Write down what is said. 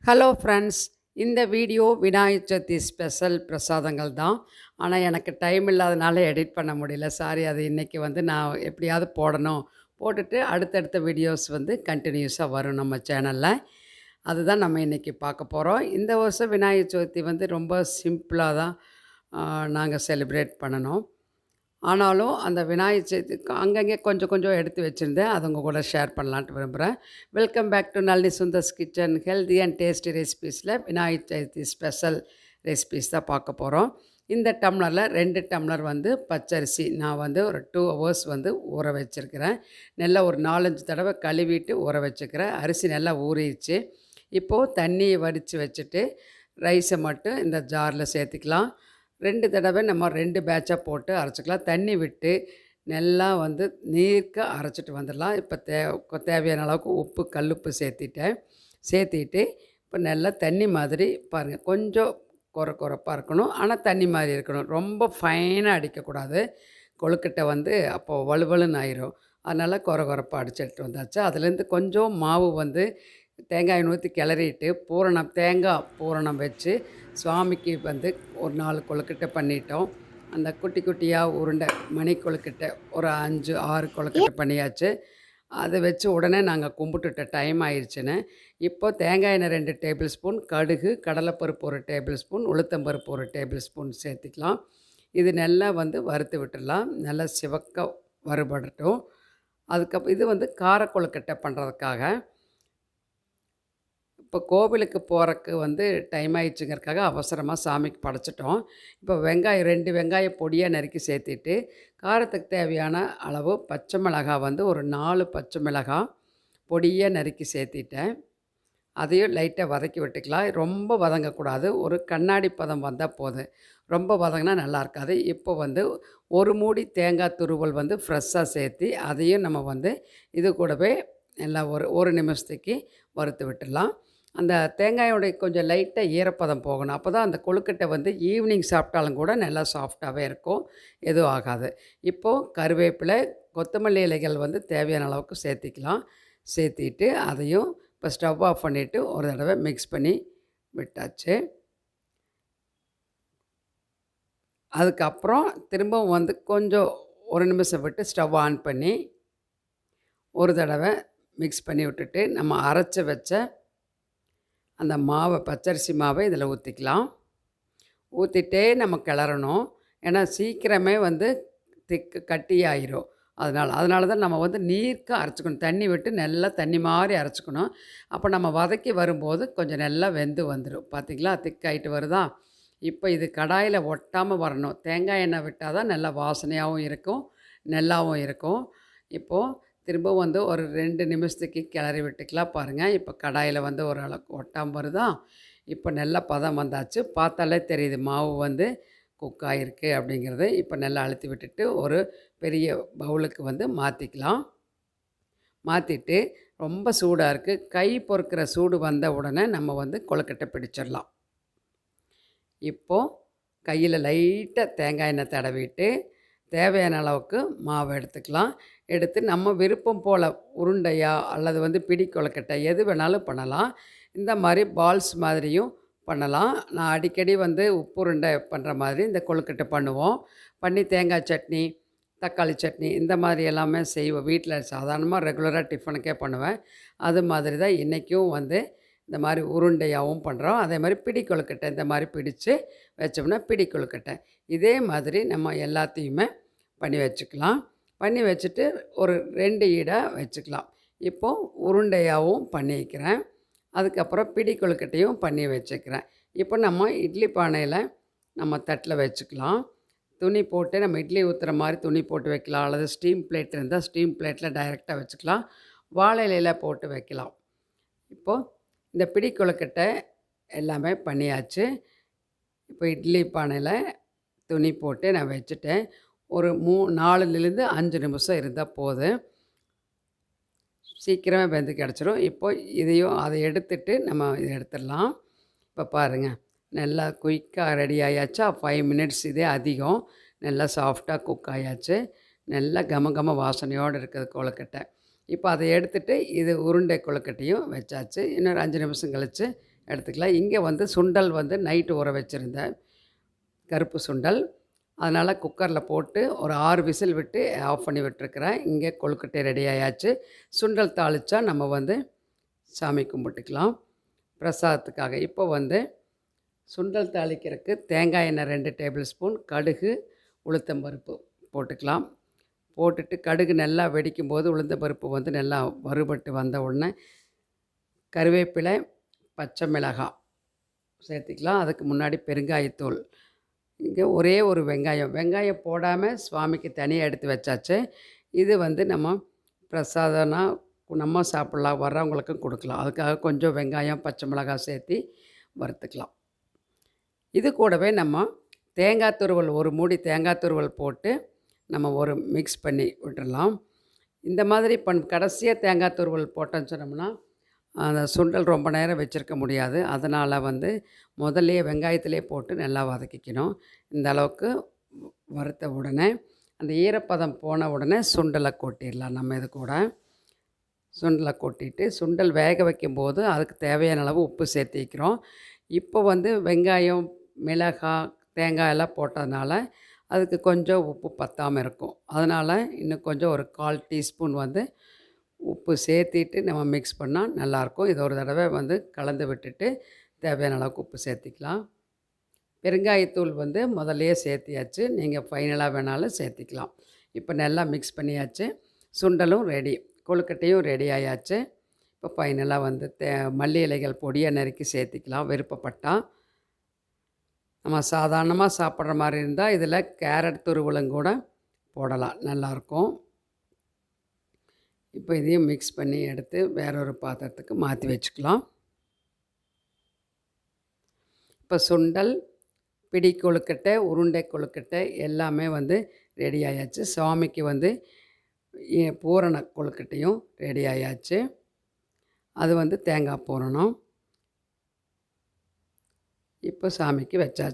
Hello friends. இந்த video Vinayagar Chaturthi special பிரசாதங்கள் தான். ஆனால் எனக்கு டைம் இல்லாதனால எடிட் பண்ண முடியல. சாரி. அது இன்றைக்கி நான் எப்படியாவது போடணும். போட்டுட்டு அடுத்தடுத்த வீடியோஸ் கண்டினியூஸாக வரும் நம்ம சேனலில். அதுதான் நம்ம இன்றைக்கி பார்க்க போகிறோம். இந்த வருஷம் விநாயகர் சதுர்த்தி ரொம்ப சிம்பிளாக தான் நாங்கள் செலிப்ரேட் பண்ணணும். ஆனாலும் அந்த விநாயகர் சதுர்த்திக்கு அங்கங்கே கொஞ்சம் கொஞ்சம் எடுத்து வச்சுருந்தேன். அது உங்கள் கூட ஷேர் பண்ணலான்ட்டு விரும்புகிறேன். Welcome back to Nalini Sundar's kitchen. Healthy and tasty ரெசிபீஸில் விநாயகர் சதுர்த்தி ஸ்பெஷல் ரெசிபீஸ் தான் பார்க்க போகிறோம். இந்த டம்ளரில் 2 டம்ளர் பச்சரிசி நான் ஒரு 2 ஹவர்ஸ் ஊற வச்சுருக்கிறேன். நல்லா ஒரு 4-5 தடவை கழுவிட்டு ஊற வச்சுக்கிறேன். அரிசி நல்லா ஊறிடுச்சு. இப்போது தண்ணியை வடித்து வச்சுட்டு ரைஸை மட்டும் இந்த ஜாரில் சேர்த்துக்கலாம். 2 தடவை நம்ம 2 பேட்சாக போட்டு அரைச்சிக்கலாம். தண்ணி விட்டு நல்லா நீர்க்க அரைச்சிட்டு வந்துடலாம். இப்போ தேவையான அளவுக்கு உப்பு, கல்லுப்பு சேர்த்திட்டு இப்போ நல்லா தண்ணி மாதிரி பாருங்கள். கொஞ்சம் கொரப்பாக இருக்கணும். ஆனால் தண்ணி மாதிரி இருக்கணும். ரொம்ப ஃபைனாக அடிக்கக்கூடாது. கொழுக்கட்டை அப்போது வலுவலுன்னு ஆயிரும். அதனால் கொரப்பாக அடிச்சு எடுத்துகிட்டு வந்தாச்சு. அதுலேருந்து கொஞ்சம் மாவு தேங்காய் ஊற்றி கிளறிட்டு தேங்காய் பூரணம் வச்சு சுவாமிக்கு ஒரு 4 கொழுக்கட்டை பண்ணிட்டோம். அந்த குட்டி குட்டியாக உருண்டை மணி கொழுக்கட்டை ஒரு 5, 6 கொழுக்கட்டை பண்ணியாச்சு. அதை வச்சு உடனே நாங்கள் கும்பிட்டுட்ட டைம் ஆயிடுச்சுன்னு. இப்போது தேங்காய் எண்ணெய் 2 டேபிள் ஸ்பூன், கடுகு, கடலைப்பருப்பு 1 டேபிள் ஸ்பூன், உளுத்தம்பருப்பு 1 டேபிள் ஸ்பூன் சேர்த்துக்கலாம். இது நல்லா வறுத்து விட்டுடலாம். நல்லா சிவக்க வறுபடட்டும். அதுக்கப்புறம் இது கார கொழுக்கட்டை பண்ணுறதுக்காக. இப்போ கோவிலுக்கு போகிறக்கு டைம் ஆயிடுச்சுங்கிறதுக்காக அவசரமாக சாமிக்கு படைச்சிட்டோம். இப்போ 2 வெங்காயம் பொடியாக நறுக்கி சேர்த்துட்டு காரத்துக்கு தேவையான அளவு பச்சை மிளகாய் ஒரு 4 பச்சை மிளகாய் பொடியாக நறுக்கி சேர்த்திட்டேன். அதையும் லைட்டாக வதக்கி விட்டுக்கலாம். ரொம்ப வதங்கக்கூடாது. ஒரு கண்ணாடி பதம் வந்தால் போதும். ரொம்ப வதங்கினா நல்லா இருக்காது. இப்போ ஒரு மூடி தேங்காய் துருவல் ஃப்ரெஷ்ஷாக சேர்த்து அதையும் நம்ம இது கூடவே நல்லா ஒரு நிமிஷத்துக்கு வறுத்து விட்டுடலாம். அந்த தேங்காயோடைய கொஞ்சம் லைட்டாக ஈரப்பதம் போகணும். அப்போ தான் அந்த கொழுக்கட்டை ஈவினிங் சாப்பிட்டாலும் கூட நல்லா சாஃப்டாகவே இருக்கும். எதுவும் ஆகாது. இப்போது கருவேப்பிலை, கொத்தமல்லி இலைகள் தேவையான அளவுக்கு சேர்த்திக்கலாம். சேர்த்திட்டு அதையும் இப்போ ஸ்டவ் ஆஃப் பண்ணிவிட்டு ஒரு தடவை மிக்ஸ் பண்ணி விட்டாச்சு. அதுக்கப்புறம் திரும்பவும் கொஞ்சம் ஒரு நிமிஷம் விட்டு ஸ்டவ் ஆன் பண்ணி ஒரு தடவை மிக்ஸ் பண்ணி விட்டுட்டு நம்ம அரைச்சி வச்ச அந்த மாவை, பச்சரிசி மாவை இதில் ஊற்றிக்கலாம். ஊற்றிட்டே நம்ம கிளறணும். ஏன்னா சீக்கிரமே கட்டியாயிரும். அதனால தான் நம்ம நீர்க்க அரைச்சிக்கணும். தண்ணி விட்டு நல்லா தண்ணி மாதிரி அரைச்சிக்கணும். அப்போ நம்ம வதக்கி வரும்போது கொஞ்சம் நல்லா வெந்து வந்துடும். பார்த்திங்களா, திக்காயிட்டு வருதா? இப்போ இது கடாயில் ஒட்டாமல் வரணும். தேங்காய் எண்ணெய் விட்டால் தான் நல்லா வாசனையாகவும் இருக்கும், நல்லாவும் இருக்கும். இப்போது திரும்ப ஒரு 2 நிமிஷத்துக்கு கிளறி விட்டுக்கலாம். பாருங்கள், இப்போ கடாயில் ஒரு அளவுக்கு ஒட்டாமல் வருதா? இப்போ நல்லா பதம் வந்தாச்சு. பார்த்தாலே தெரியுது மாவு குக் ஆகிருக்கு அப்படிங்கிறது. இப்போ நல்லா அழுத்தி விட்டுட்டு ஒரு பெரிய பவுலுக்கு மாற்றிக்கலாம். மாற்றிட்டு ரொம்ப சூடாக இருக்குது. கை பொறுக்கிற சூடு வந்த உடனே நம்ம கொழுக்கட்டை பிடிச்சிடலாம். இப்போது கையில் லைட்டாக தேங்காய் எண்ணெய் தடவிட்டு தேவையான அளவுக்கு மாவு எடுத்துக்கலாம். எடுத்து நம்ம விருப்பம் போல் உருண்டையா அல்லது பிடி கொழுக்கட்டை எது வேணாலும் பண்ணலாம். இந்த மாதிரி பால்ஸ் மாதிரியும் பண்ணலாம். நான் அடிக்கடி உப்புருண்டை பண்ணுற மாதிரி இந்த கொழுக்கட்டை பண்ணுவோம். பண்ணி தேங்காய் சட்னி, தக்காளி சட்னி இந்த மாதிரி எல்லாமே செய்வோம். வீட்டில் சாதாரணமாக ரெகுலராக டிஃபனுக்கே பண்ணுவேன். அது மாதிரி தான் இன்றைக்கும் இந்த மாதிரி உருண்டையாகவும் பண்ணுறோம். அதே மாதிரி பிடி கொழுக்கட்டை இந்த மாதிரி பிடிச்சு வச்சோம்னா பிடி கொழுக்கட்டை. இதே மாதிரி நம்ம எல்லாத்தையுமே பண்ணி வச்சுக்கலாம். பண்ணி வச்சுட்டு ஒரு 2 ஈடாக வச்சுக்கலாம். இப்போது உருண்டையாகவும் பண்ணி வைக்கிறேன். அதுக்கப்புறம் பிடி கொழுக்கட்டையும் பண்ணி வச்சுக்கிறேன். இப்போ நம்ம இட்லி பானையில் நம்ம தட்டில் வச்சுக்கலாம். துணி போட்டு நம்ம இட்லி ஊற்றுற மாதிரி துணி போட்டு வைக்கலாம். அல்லது ஸ்டீம் பிளேட் இருந்தால் ஸ்டீம் பிளேட்டில் டைரெக்டாக வச்சுக்கலாம். வாழை இலையில் போட்டு வைக்கலாம். இப்போது இந்த பிடி கொழுக்கட்டை எல்லாமே பண்ணியாச்சு. இப்போ இட்லி பானையில் துணி போட்டு நான் வச்சுட்டேன். ஒரு 4லேருந்து 5 நிமிஷம் இருந்தால் போதும். சீக்கிரமே வெந்து கிடச்சிரும். இப்போது அதை எடுத்துட்டு நம்ம இதை எடுத்துடலாம். இப்போ பாருங்கள், நல்லா குயிக்காக ரெடி ஆயாச்சா? 5 மினிட்ஸ் இதே அதிகம். நல்லா சாஃப்டாக குக் ஆயாச்சு. நல்லா கம வாசனையோடு இருக்குது கொழுக்கட்டை. இப்போ அதை எடுத்துகிட்டு இது உருண்டை கொழுக்கட்டையும் வச்சாச்சு. இன்னொரு 5 நிமிஷம் கழித்து எடுத்துக்கலாம். இங்கே வந்து சுண்டல் வந்து நைட்டு ஊற வச்சுருந்தேன், கருப்பு சுண்டல். அதனால் குக்கரில் போட்டு ஒரு 6 விசில் விட்டு ஆஃப் பண்ணி விட்டுருக்கிறேன். இங்கே கொழுக்கட்டை ரெடி ஆயாச்சு. சுண்டல் தாளித்தா நம்ம வந்து சாமி கும்பிட்டுக்கலாம் பிரசாதத்துக்காக. இப்போ வந்து சுண்டல் தாளிக்கிறதுக்கு தேங்காய் எண்ணெய் 2 டேபிள் ஸ்பூன், கடுகு, உளுத்தம்பருப்பு போட்டுக்கலாம். போட்டுட்டு கடுகு நல்லா வெடிக்கும்போது உளுந்தம்பருப்பு வந்து நல்லா வறுபட்டு வந்த உடனே கருவேப்பிலை, பச்சை மிளகாய் சேர்த்துக்கலாம். அதுக்கு முன்னாடி பெருங்காயத்தூள். இங்கே ஒரே ஒரு வெங்காயம். வெங்காயம் போடாமல் சுவாமிக்கு தனியாக எடுத்து வச்சாச்சு. இது வந்து நம்ம பிரசாதம்னா நம்ம சாப்பிட்லாம், வர்றவங்களுக்கும் கொடுக்கலாம். அதுக்காக கொஞ்சம் வெங்காயம், பச்சை மிளகாய் சேர்த்து வறுத்துக்கலாம். இது கூடவே நம்ம தேங்காய் துருவல், ஒரு மூடி தேங்காய் துருவல் போட்டு நம்ம ஒரு மிக்ஸ் பண்ணி விட்டுடலாம். இந்த மாதிரி கடைசியாக தேங்காய் துருவல் போட்டோன்னு சொன்னோம்னா அந்த சுண்டல் ரொம்ப நேரம் வச்சுருக்க முடியாது. அதனால் வந்து முதல்லையே வெங்காயத்திலே போட்டு நல்லா வதக்கிக்கணும். இந்த அளவுக்கு வறுத்த உடனே அந்த ஈரப்பதம் போன உடனே சுண்டலை கொட்டிடலாம். நம்ம இது கூட சுண்டலை கொட்டிட்டு சுண்டல் வேக வைக்கும்போது அதுக்கு தேவையான அளவு உப்பு சேர்த்திக்கிறோம். இப்போ வந்து வெங்காயம், மிளகாய், தேங்காய் எல்லாம் போட்டதுனால அதுக்கு கொஞ்சம் உப்பு பத்தாமல் இருக்கும். அதனால் இன்னும் கொஞ்சம் ஒரு 1/4 டீஸ்பூன் வந்து உப்பு சேர்த்திட்டு நம்ம மிக்ஸ் பண்ணால் நல்லாயிருக்கும். இதை ஒரு தடவை வந்து கலந்து விட்டுட்டு தேவையான அளவுக்கு உப்பு சேர்த்திக்கலாம். பெருங்காயத்தூள் வந்து முதல்லையே சேர்த்தியாச்சு. நீங்கள் ஃபைனலாக வேணாலும் சேர்த்திக்கலாம். இப்போ நல்லா மிக்ஸ் பண்ணியாச்சு. சுண்டலும் ரெடி, கொழுக்கட்டையும் ரெடி ஆயாச்சு. இப்போ ஃபைனலாக வந்து மல்லி இலைகள் பொடியாக நறுக்கி சேர்த்திக்கலாம் விருப்பப்பட்டால். நம்ம சாதாரணமாக சாப்பிட்ற மாதிரி இருந்தால் இதில் கேரட் துருவலும் கூட போடலாம், நல்லாயிருக்கும். இப்போ இதையும் மிக்ஸ் பண்ணி எடுத்து வேறொரு பாத்திரத்துக்கு மாற்றி வச்சுக்கலாம். இப்போ சுண்டல், பிடி கொழுக்கட்டை, உருண்டை கொழுக்கட்டை எல்லாமே வந்து ரெடி ஆயாச்சு. சுவாமிக்கு வந்து பூரண கொழுக்கட்டையும் ரெடி ஆயாச்சு. அது வந்து தேங்காய் பூரணம். இப்போ சாமிக்கு வச்சாச்சு.